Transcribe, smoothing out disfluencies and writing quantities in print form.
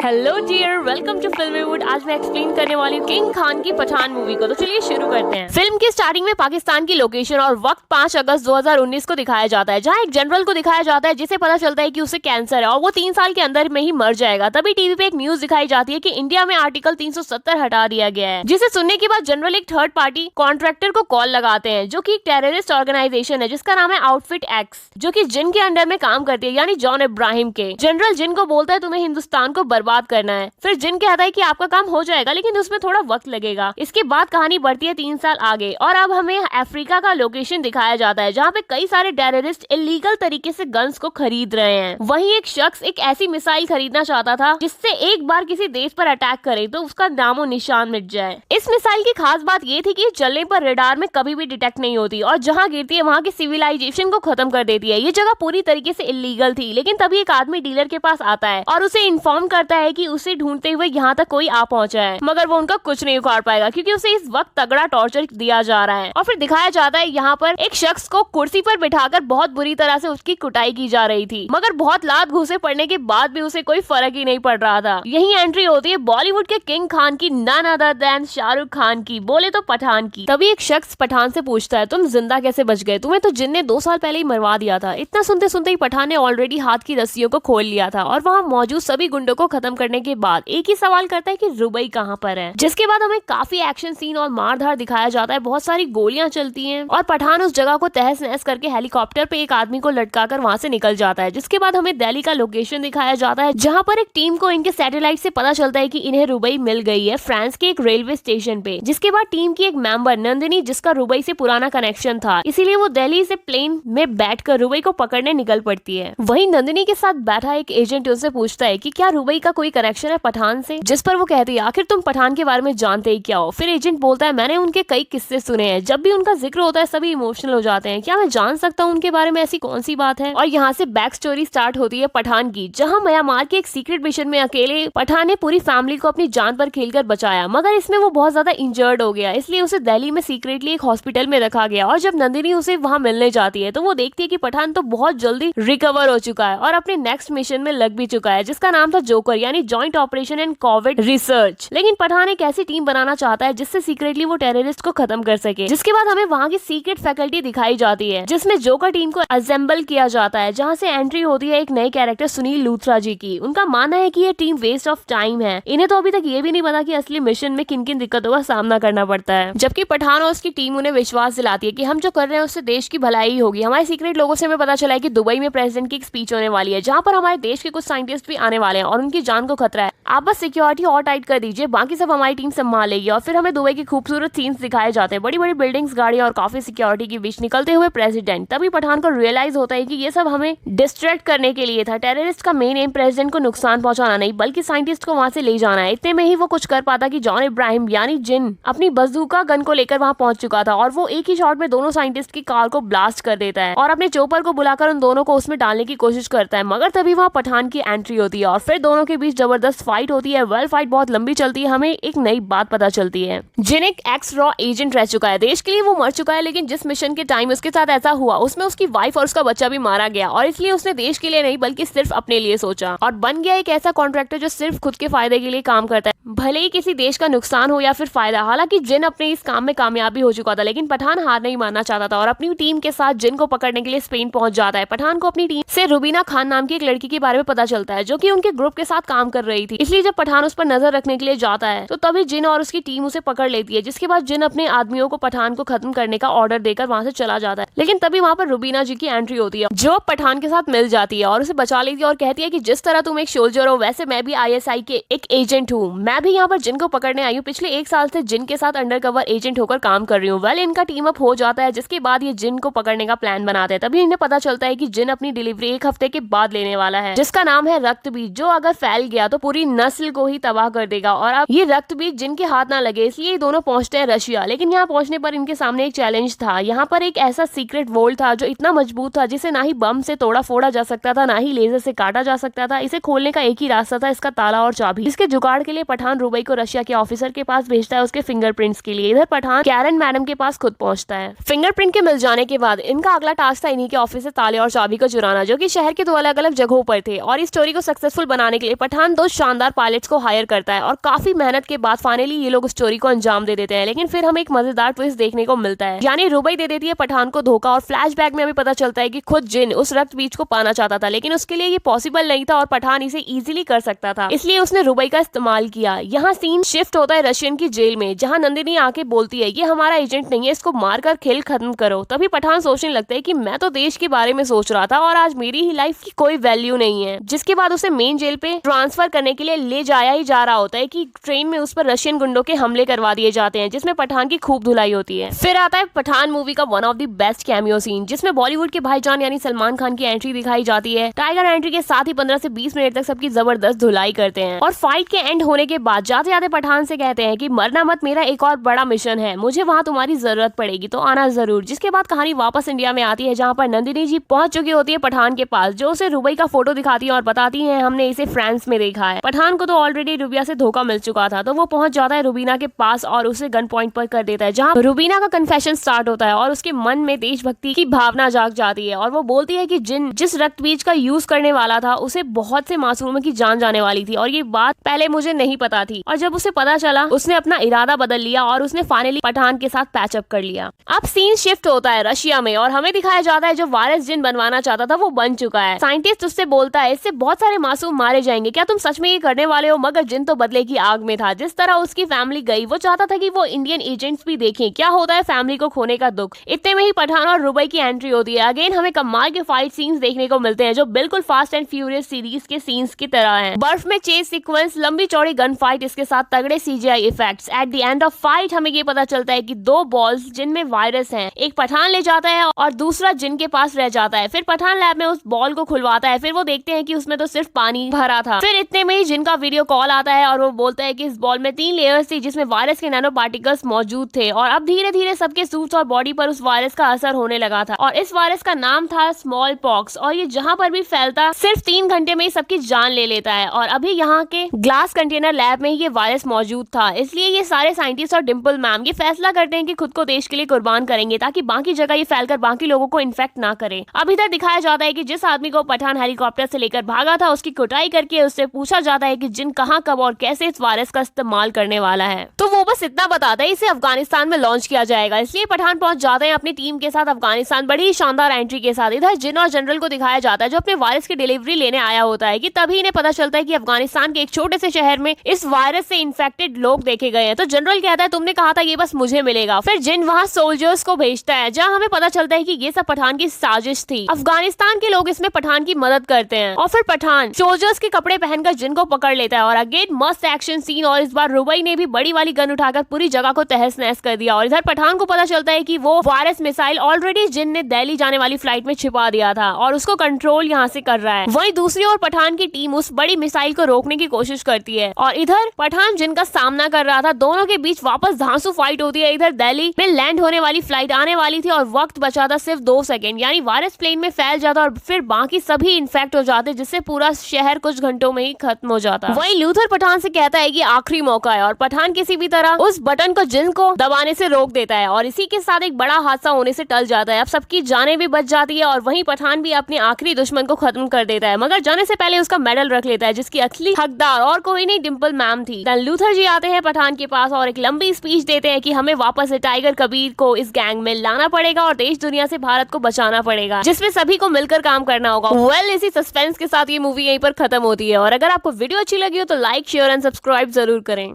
Hello dear, welcome to Filmywood. आज मैं explain करने वाली हूँ किंग खान की पठान मूवी को। तो चलिए शुरू करते हैं। फिल्म की स्टार्टिंग में पाकिस्तान की लोकेशन और वक्त 5 अगस्त 2019 को दिखाया जाता है, जहाँ एक जनरल को दिखाया जाता है जिसे पता चलता है कि उसे कैंसर है और वो 3 साल के अंदर में ही मर जाएगा। तभी टीवी पे एक न्यूज दिखाई जाती है कि इंडिया में आर्टिकल 370 हटा दिया गया है, जिसे सुनने के बाद जनरल एक थर्ड पार्टी कॉन्ट्रैक्टर को कॉल लगाते हैं, जो की एक टेररिस्ट ऑर्गेनाइजेशन है जिसका नाम है आउटफिट एक्स, जो की जिन के अंडर में काम करती है, यानी जॉन इब्राहिम के। जनरल जिन को बोलता है तुम्हें हिंदुस्तान को बर्बाद करना है। फिर जिन कहता है कि आपका काम हो जाएगा लेकिन उसमें थोड़ा वक्त लगेगा। इसके बाद कहानी बढ़ती है 3 साल आगे और अब हमें अफ्रीका का लोकेशन दिखाया जाता है, जहाँ पे कई सारे टेररिस्ट इलीगल तरीके से गन्स को खरीद रहे हैं। वहीं एक शख्स एक ऐसी मिसाइल खरीदना चाहता था जिससे एक बार किसी देश पर अटैक करे तो उसका नामो निशान मिट जाए। इस मिसाइल की खास बात ये थी कि चलने पर रडार में कभी भी डिटेक्ट नहीं होती और जहाँ गिरती है वहाँ की सिविलाइजेशन को खत्म कर देती है। ये जगह पूरी तरीके से इलीगल थी, लेकिन तभी एक आदमी डीलर के पास आता है और उसे इन्फॉर्म करता है कि उसे ढूंढते हुए यहाँ तक कोई आ पहुंचा है, मगर वो उनका कुछ नहीं उखाड़ पाएगा क्योंकि उसे इस वक्त तगड़ा टॉर्चर दिया जा रहा है। और फिर दिखाया जाता है यहाँ पर एक शख्स को कुर्सी पर बिठाकर बहुत बुरी तरह से उसकी कुटाई की जा रही थी, मगर बहुत लात घूसे पड़ने के बाद भी उसे कोई फर्क ही नहीं पड़ रहा था। यही एंट्री होती है बॉलीवुड के किंग खान की, none other than Shahrukh Khan की, बोले तो पठान की। तभी एक शख्स पठान से पूछता है, तुम जिंदा कैसे बच गए? तुम्हें तो जिन ने 2 साल पहले ही मरवा दिया था। इतना सुनते सुनते ही पठान ने ऑलरेडी हाथ की रस्सियों को खोल लिया था और वहाँ मौजूद सभी गुंडों को खत्म करने के बाद एक ही सवाल करता है कि रुबई कहाँ पर है। जिसके बाद हमें काफी एक्शन सीन और मारधार दिखाया जाता है, बहुत सारी गोलियां चलती हैं और पठान उस जगह को तहस नहस करके हेलीकॉप्टर पे एक आदमी को लटकाकर वहां से निकल जाता है। जिसके बाद हमें दिल्ली का लोकेशन दिखाया जाता है, जहां पर एक टीम को इनके सैटेलाइट से पता चलता है कि इन्हें रुबई मिल गई है फ्रांस के एक रेलवे स्टेशन पे। जिसके बाद टीम की एक मेंबर नंदिनी, जिसका रुबई से पुराना कनेक्शन था, इसीलिए वो दिल्ली से प्लेन में बैठकर रुबई को पकड़ने निकल पड़ती है। वहीं नंदिनी के साथ बैठा एक एजेंट उनसे पूछता है कि क्या रुबई का कोई कनेक्शन है पठान से, जिस पर वो कहती है आखिर तुम पठान के बारे में जानते ही क्या हो। फिर एजेंट बोलता है मैंने उनके कई किस्से सुने हैं, जब भी उनका जिक्र होता है सभी इमोशनल हो जाते हैं, क्या मैं जान सकता हूँ उनके बारे में ऐसी कौन सी बात है। और यहाँ से बैक स्टोरी स्टार्ट होती है पठान की, जहाँ म्यांमार के एक सीक्रेट मिशन में अकेले पठान ने पूरी फैमिली को अपनी जान पर खेलकर बचाया, मगर इसमें वो बहुत ज्यादा इंजर्ड हो गया, इसलिए उसे दिल्ली में सीक्रेटली एक हॉस्पिटल में रखा गया। और जब नंदिनी उसे वहाँ मिलने जाती है तो वो देखती है कि पठान तो बहुत जल्दी रिकवर हो चुका है और अपने नेक्स्ट मिशन में लग भी चुका है, जिसका नाम था जोकर, यानी joint operation and Covid research. लेकिन पठान एक ऐसी टीम बनाना चाहता है जिससे सीक्रेटली वो टेररिस्ट को खत्म कर सके। जिसके बाद हमें वहाँ की सीक्रेट फैकल्टी दिखाई जाती है, जिसमें जोकर टीम को असेंबल किया जाता है, जहाँ से एंट्री होती है एक नए कैरेक्टर सुनील लूथरा जी की। उनका मानना है कि ये टीम वेस्ट ऑफ टाइम है, इन्हें तो अभी तक ये भी नहीं पता कि असली मिशन में किन किन दिक्कतों का सामना करना पड़ता है। जबकि पठान और उसकी टीम उन्हें विश्वास दिलाती है कि हम जो कर रहे हैं उससे देश की भलाई होगी। हमारे सीक्रेट लोगों से हमें पता चला है कि दुबई में प्रेसिडेंट की एक स्पीच होने वाली है, जहाँ पर हमारे देश के कुछ साइंटिस्ट भी आने वाले हैं और उनकी जान को खतरा है। आप बस सिक्योरिटी और टाइट कर दीजिए, बाकी सब हमारी टीम संभाल लेगी। और फिर हमें दुबई की खूबसूरत सीन्स दिखाए जाते हैं, बड़ी बड़ी बिल्डिंग्स, गाड़ियां और काफी सिक्योरिटी के बीच निकलते हुए प्रेसिडेंट। तभी पठान को रियलाइज होता है कि ये सब हमें डिस्ट्रैक्ट करने के लिए था। टेररिस्ट का मेन एम प्रेसिडेंट को नुकसान पहुंचाना नहीं बल्कि साइंटिस्ट को वहां से ले जाना है। इतने में ही वो कुछ कर पाता कि जॉन इब्राहिम यानी जिन अपनी बंदूका गन को लेकर वहां पहुंच चुका था और वो एक ही शॉट में दोनों साइंटिस्ट की कार को ब्लास्ट कर देता है और अपने चोपर को बुलाकर उन दोनों को उसमें डालने की कोशिश करता है। मगर तभी वहाँ पठान की एंट्री होती है और फिर दोनों के बीच जबरदस्त फाइट होती है। फाइट बहुत लंबी चलती है। हमें एक नई बात पता चलती है, जिन एक एक्स रॉ एजेंट रह चुका है, देश के लिए वो मर चुका है, लेकिन जिस मिशन के टाइम उसके साथ ऐसा हुआ उसमें उसकी वाइफ और उसका बच्चा भी मारा गया और इसलिए उसने देश के लिए नहीं बल्कि सिर्फ अपने लिए सोचा और बन गया एक ऐसा कॉन्ट्रैक्टर जो सिर्फ खुद के फायदे के लिए काम करता है, भले ही किसी देश का नुकसान हो या फिर फायदा। हालांकि जिन अपने इस काम में कामयाबी हो चुका था, लेकिन पठान हार नहीं मानना चाहता था और अपनी टीम के साथ जिन को पकड़ने के लिए स्पेन पहुंच जाता है। पठान को अपनी टीम से रुबीना खान नाम की एक लड़की के बारे में पता चलता है, जो कि उनके ग्रुप के साथ काम कर रही थी। इसलिए जब पठान उस पर नजर रखने के लिए जाता है तो तभी जिन और उसकी टीम उसे पकड़ लेती है। जिसके बाद जिन अपने आदमियों को पठान को खत्म करने का ऑर्डर देकर वहां से चला जाता है। लेकिन तभी वहां पर रुबीना जी की एंट्री होती है, जो पठान के साथ मिल जाती है और उसे बचा लेती है और कहती है कि जिस तरह तुम एक सोल्जर हो वैसे मैं भी ISI के एक एजेंट हूँ। मैं भी यहाँ पर जिन को पकड़ने आई हूँ, पिछले 1 साल से जिन के साथ अंडरकवर एजेंट होकर काम कर रही हूँ। वेल, इनका टीम अप हो जाता है, जिसके बाद ये जिन को पकड़ने का प्लान बनाते हैं। तभी इन्हें पता चलता है कि जिन अपनी डिलीवरी 1 हफ्ते के बाद लेने वाला है, जिसका नाम है रक्त बीज, जो अगर फैल गया तो पूरी नस्ल को ही तबाह कर देगा। और अब ये रक्त बीज जिनके हाथ ना लगे, इसलिए ये दोनों पहुंचते हैं रशिया। लेकिन यहाँ पहुंचने पर इनके सामने एक चैलेंज था। यहाँ पर एक ऐसा सीक्रेट वोल्ट था जो इतना मजबूत था जिसे ना ही बम से तोड़ा फोड़ा जा सकता था, ना ही लेजर से काटा जा सकता था। इसे खोलने का एक ही रास्ता था, इसका ताला और चाबी। इसके जुगाड़ के लिए पठान पठान रुबई को रशिया के ऑफिसर के पास भेजता है उसके फिंगरप्रिंट्स के लिए। इधर पठान कैरन मैडम के पास खुद पहुंचता है। फिंगरप्रिंट के मिल जाने के बाद इनका अगला टास्क था इन्हीं के ऑफिस से ताले और चाबी को चुराना, जो कि शहर के 2 अलग अलग जगहों पर थे। और इस स्टोरी को सक्सेसफुल बनाने के लिए पठान 2 शानदार पायलट्स को हायर करता है और काफी मेहनत के बाद फाइनली ये लोग स्टोरी को अंजाम दे देते हैं। लेकिन फिर हमें एक मजेदार ट्विस्ट देखने को मिलता है, यानी रुबई दे देती है पठान को धोखा और फ्लैशबैक में हमें पता चलता है कि खुद जिन उस रक्त बीज को पाना चाहता था, लेकिन उसके लिए ये पॉसिबल नहीं था और पठान इसे इजीली कर सकता था, इसलिए उसने रुबई का इस्तेमाल किया। यहाँ सीन शिफ्ट होता है रशियन की जेल में, जहाँ नंदिनी आके बोलती है ये हमारा एजेंट नहीं है, इसको मारकर खेल खत्म करो। तभी पठान सोचने लगता है कि मैं तो देश के बारे में सोच रहा था और आज मेरी ही लाइफ की कोई वैल्यू नहीं है। जिसके बाद उसे मेन जेल पे ट्रांसफर करने के लिए ले जाया ही जा रहा होता है कि ट्रेन में उस पर रशियन गुंडों के हमले करवा दिए जाते हैं, जिसमें पठान की खूब धुलाई होती है। फिर आता है पठान मूवी का one of the best cameo scene, जिसमें बॉलीवुड के भाईजान यानी सलमान खान की एंट्री दिखाई जाती है। टाइगर एंट्री के साथ ही 15 से 20 मिनट तक सबकी जबरदस्त धुलाई करते हैं और फाइट के एंड होने के बाद जाते जाते पठान से कहते हैं कि मरना मत, मेरा एक और बड़ा मिशन है, मुझे वहाँ तुम्हारी जरूरत पड़ेगी तो आना जरूर। जिसके बाद कहानी वापस इंडिया में आती है, जहाँ पर नंदिनी जी पहुंच चुकी होती है पठान के पास, जो उसे रुबई का फोटो दिखाती है और बताती है हमने इसे फ्रांस में देखा है। पठान को तो ऑलरेडी रुबिया से धोखा मिल चुका था, तो वो पहुंच जाता है रुबीना के पास और उसे गन पॉइंट पर कर देता है, जहाँ रुबीना का कन्फेशन स्टार्ट होता है और उसके मन में देशभक्ति की भावना जाग जाती है और वो बोलती है कि जिस रक्त बीज का यूज करने वाला था उसे बहुत से मासूमों की जान जाने वाली थी और ये बात पहले मुझे नहीं पता थी। और जब उसे पता चला उसने अपना इरादा बदल लिया और उसने फाइनली पठान के साथ पैचअप कर लिया। अब सीन शिफ्ट होता है रशिया में और हमें दिखाया जाता है जो वायरस जिन बनवाना चाहता था वो बन चुका है। साइंटिस्ट उससे बोलता है इससे बहुत सारे मासूम मारे जाएंगे, क्या तुम सच में ये करने वाले हो? मगर जिन तो बदले की आग में था। जिस तरह उसकी फैमिली गई, वो चाहता था कि वो इंडियन एजेंट्स भी देखें क्या होता है फैमिली को खोने का दुख। इतने में ही पठान और रुबई की एंट्री होती है। अगेन हमें कमाल के फाइट सीन्स देखने को मिलते हैं जो बिल्कुल फास्ट एंड फ्यूरियस सीरीज के सीन्स की तरह हैं। बर्फ में चेस सीक्वेंस, लंबी चौड़ी गन फाइट, इसके साथ तगड़े CGI effects. At the end of fight हमें ये पता चलता है कि 2 बॉल्स जिनमें वायरस हैं, एक पठान ले जाता है और दूसरा जिन के पास रह जाता है। फिर पठान लैब में उस बॉल को खुलवाता है, फिर वो देखते हैं कि उसमें तो सिर्फ पानी भरा था। फिर इतने में ही जिन का वीडियो कॉल आता है और वो बोलता है कि इस बॉल में 3 लेयर्स थी जिसमें वायरस के नैनो पार्टिकल्स मौजूद थे और अब धीरे धीरे सबके सूट्स और बॉडी पर उस वायरस का असर होने लगा था और इस वायरस का नाम था स्मॉल पॉक्स और ये जहाँ पर भी फैलता सिर्फ 3 घंटे में ही सबकी जान ले लेता है। और अभी यहाँ के ग्लास कंटेनर लैब में ही ये वायरस मौजूद था, इसलिए ये सारे साइंटिस्ट और डिम्पल मैम ये फैसला करते हैं कि खुद को देश के लिए कुर्बान करेंगे ताकि बाकी जगह ये फैलकर बाकी लोगों को इन्फेक्ट ना करे। अब इधर दिखाया जाता है कि जिस आदमी को पठान हेलीकॉप्टर से लेकर भागा था उसकी कुटाई करके उससे पूछा जाता है कि जिन कहाँ, कब और कैसे इस वायरस का इस्तेमाल करने वाला है। तो वो बस इतना बताता है इसे अफगानिस्तान में लॉन्च किया जाएगा, इसलिए पठान पहुंच जाते हैं अपनी टीम के साथ अफगानिस्तान बड़ी शानदार एंट्री के साथ। इधर जिन और जनरल को दिखाया जाता है जो अपने वायरस की डिलीवरी लेने आया होता है कि तभी इन्हें पता चलता है कि अफगानिस्तान के एक छोटे से शहर में इस वायरस से इन्फेक्टेड लोग देखे गए हैं। तो जनरल कहता है तुमने कहा था ये बस मुझे मिलेगा। फिर जिन वहाँ सोल्जर्स को भेजता है जहाँ हमें पता चलता है कि ये सब पठान की साजिश थी। अफगानिस्तान के लोग इसमें पठान की मदद करते हैं और फिर पठान सोल्जर्स के कपड़े पहनकर जिन को पकड़ लेता है और अगेन मस्त एक्शन सीन। और इस बार रुबई ने भी बड़ी वाली गन उठाकर पूरी जगह को तहस नहस कर दिया और इधर पठान को पता चलता है कि वो वायरस मिसाइल ऑलरेडी जिन ने दिल्ली जाने वाली फ्लाइट में छिपा दिया था और उसको कंट्रोल यहाँ से कर रहा है। वहीं दूसरी ओर पठान की टीम उस बड़ी मिसाइल को रोकने की कोशिश करती है और इधर पठान जिनका सामना कर रहा था, दोनों के बीच वापस धांसू फाइट होती है। इधर दिल्ली में लैंड होने वाली फ्लाइट आने वाली थी और वक्त बचा था सिर्फ 2 सेकंड, यानी वायरस प्लेन में फैल जाता और फिर बाकी सभी इन्फेक्ट हो जाते जिससे पूरा शहर कुछ घंटों में ही खत्म हो जाता। वहीं लूथर पठान से कहता है कि आखिरी मौका है और पठान किसी भी तरह उस बटन को जिन को दबाने से रोक देता है और इसी के साथ एक बड़ा हादसा होने से टल जाता है। अब सबकी जानें भी बच जाती है और वहीं पठान भी अपने आखिरी दुश्मन को खत्म कर देता है, मगर जाने से पहले उसका मेडल रख लेता है जिसकी असली हकदार और कोई नहीं डिम्पल मैम थी। लूथर जी आते हैं पठान के पास और एक लंबी स्पीच देते हैं कि हमें वापस से टाइगर कबीर को इस गैंग में लाना पड़ेगा और देश दुनिया से भारत को बचाना पड़ेगा, जिसमें सभी को मिलकर काम करना होगा। इसी सस्पेंस के साथ ये मूवी यहीं पर खत्म होती है और अगर आपको वीडियो अच्छी लगी हो तो लाइक, शेयर एंड सब्सक्राइब जरूर करें।